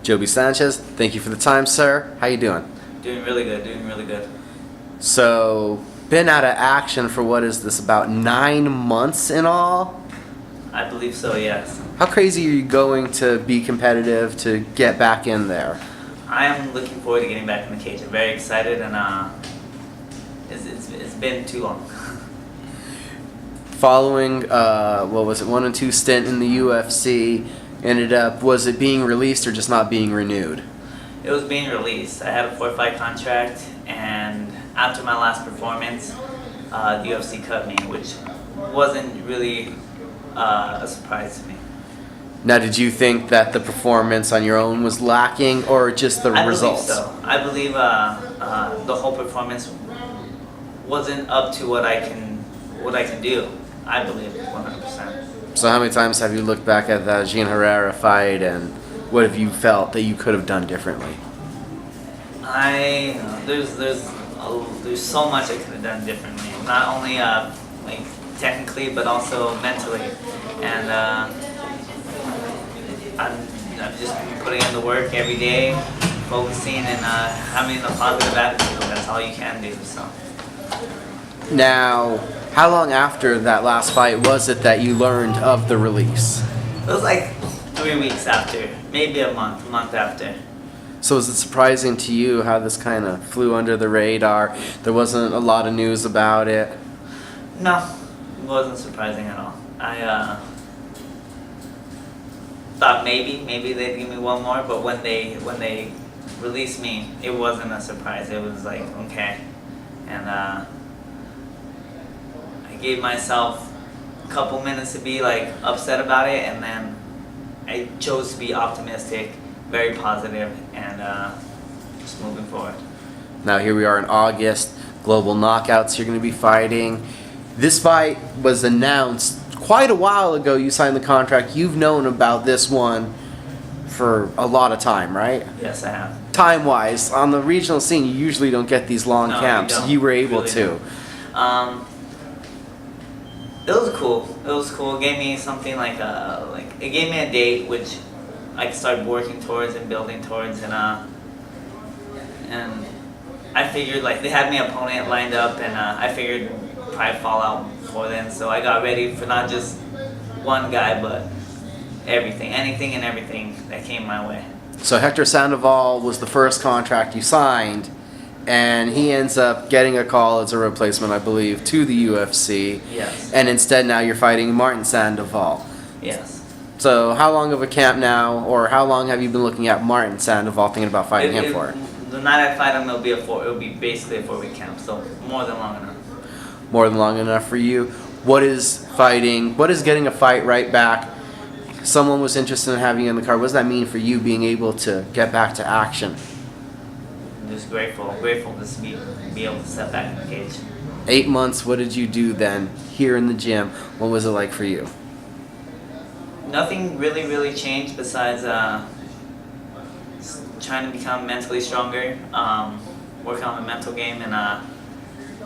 Joby Sanchez, thank you for the time, sir. How you doing? Doing really good, doing really good. So, been out of action for what is this, about 9 months in all? I believe so, yes. How crazy are you going to be competitive to get back in there? I am looking forward to getting back in the cage. I'm very excited, and it's been too long. Following, 1 and 2 stint in the UFC, ended up, was it being released or just not being renewed? It was being released. I had a 4-fight contract, and after my last performance, the UFC cut me, which wasn't really a surprise to me. Now, did you think that the performance on your own was lacking, or just the results? I believe so. I believe the whole performance wasn't up to what I can do. I believe 100%. So how many times have you looked back at that Jean Herrera fight, and what have you felt that you could have done differently? There's so much I could have done differently. Not only like technically, but also mentally. And I've just been putting in the work every day, focusing and having a positive attitude. That's all you can do. So. Now, how long after that last fight was it that you learned of the release? It was like 3 weeks after, maybe a month after. So was it surprising to you how this kind of flew under the radar? There wasn't a lot of news about it? No, it wasn't surprising at all. I thought maybe they'd give me one more, but when they released me, it wasn't a surprise. It was like, okay. And I gave myself a couple minutes to be like upset about it, and then I chose to be optimistic, very positive, and just moving forward. Now here we are in August, Global Knockouts you're going to be fighting. This fight was announced quite a while ago. You signed the contract. You've known about this one for a lot of time, right? Yes, I have. Time-wise, on the regional scene, you usually don't get these long camps. You were able to. It was cool. It was cool. It gave me something like it gave me a date which I could start working towards and building towards, and I figured like they had my opponent lined up, and I figured probably fall out before then. So I got ready for not just one guy, but everything, anything and everything that came my way. So Hector Sandoval was the first contract you signed, and he ends up getting a call as a replacement, I believe, to the UFC. Yes. And instead now you're fighting Martin Sandoval. Yes. So how long of a camp now, or how long have you been looking at Martin Sandoval, thinking about fighting him for? The night I fight him, it'll be basically a 4-week camp, so more than long enough. More than long enough for you. What is getting a fight right back? Someone was interested in having you in the card. What does that mean for you being able to get back to action? I'm just grateful to be able to step back in the cage. 8 months, what did you do then here in the gym? What was it like for you? Nothing really changed besides trying to become mentally stronger, working on the mental game, and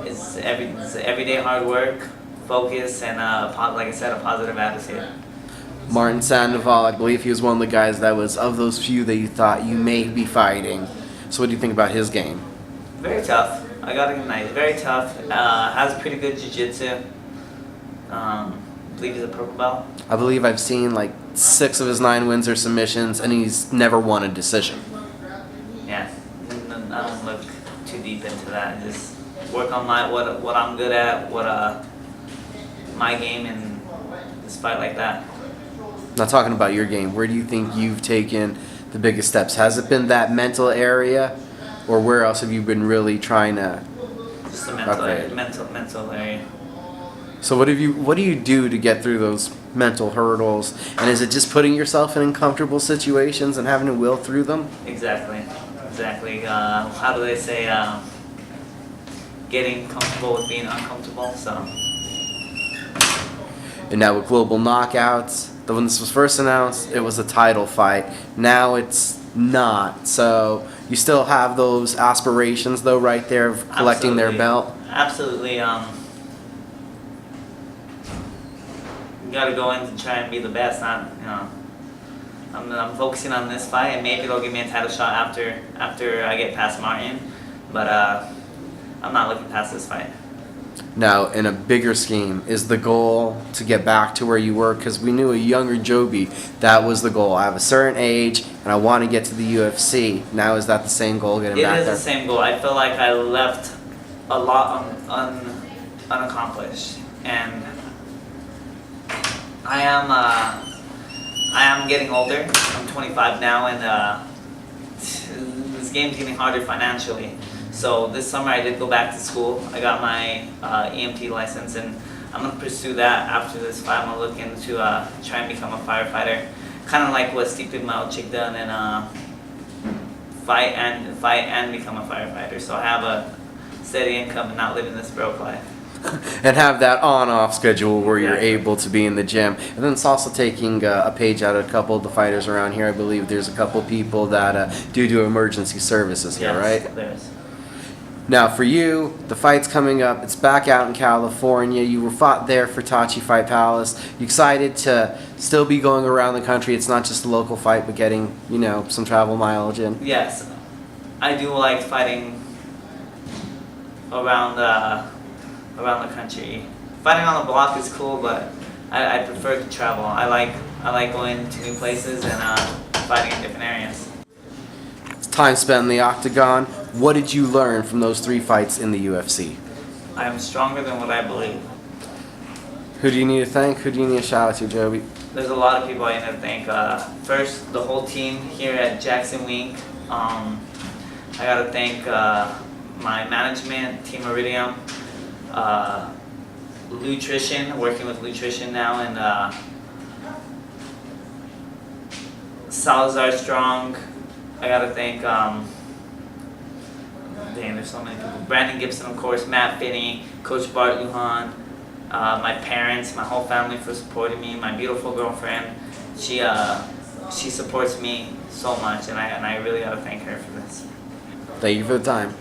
it's everyday hard work, focus, and like I said, a positive attitude. Martin Sandoval, I believe he was one of the guys that was of those few that you thought you may be fighting. So what do you think about his game? Very tough. I got him nice. Very tough. Has pretty good jiu-jitsu. I believe he's a purple belt. I believe I've seen like 6 of his 9 wins or submissions, and he's never won a decision. Yeah, I don't look too deep into that. Just work on what I'm good at, my game, and just fight like that. Not talking about your game. Where do you think you've taken the biggest steps? Has it been that mental area, or where else have you been really trying to? Just the mental area. So what do you do to get through those mental hurdles? And is it just putting yourself in uncomfortable situations and having to will through them? Exactly. How do they say? Getting comfortable with being uncomfortable. So. And now with Global Knockouts, when this was first announced, it was a title fight. Now it's not. So you still have those aspirations, though, right there of collecting their belt? Absolutely. You got to go in to try and be the best, not I'm focusing on this fight, and maybe they'll give me a title shot after I get past Martin. But I'm not looking past this fight. Now, in a bigger scheme, is the goal to get back to where you were? Because we knew a younger Joby, that was the goal. I have a certain age, and I want to get to the UFC. Now, is that the same goal, getting back there? It is the same goal. I feel like I left a lot unaccomplished, and I am getting older. I'm 25 now, and this game's getting harder financially. So this summer I did go back to school. I got my EMT license, and I'm gonna pursue that after this fight. I'm gonna look into try and become a firefighter, kind of like what Stipe Miocic done, and fight and become a firefighter. So I have a steady income and not living this broke life. And have that on-off schedule where you're Exactly. able to be in the gym. And then it's also taking a page out of a couple of the fighters around here. I believe there's a couple people that do emergency services here, Yes, right? There's. Now, for you, the fight's coming up. It's back out in California. You were fought there for Tachi Fight Palace. You excited to still be going around the country? It's not just a local fight, but getting, some travel mileage in. Yes, I do like fighting around the country. Fighting on the block is cool, but I prefer to travel. I like going to new places and fighting in different areas. It's time spent in the octagon. What did you learn from those 3 fights in the UFC? I am stronger than what I believe. Who do you need to thank? Who do you need to shout out to, Joby? There's a lot of people I need to thank. First, the whole team here at Jackson Wink. I gotta thank my management, Team Iridium, Nutrition, working with Nutrition now, and Salazar Strong. I gotta thank, there's so many people. Brandon Gibson, of course, Matt Finney, Coach Bart Lujan, my parents, my whole family for supporting me, my beautiful girlfriend. She supports me so much, and I really gotta thank her for this. Thank you for the time.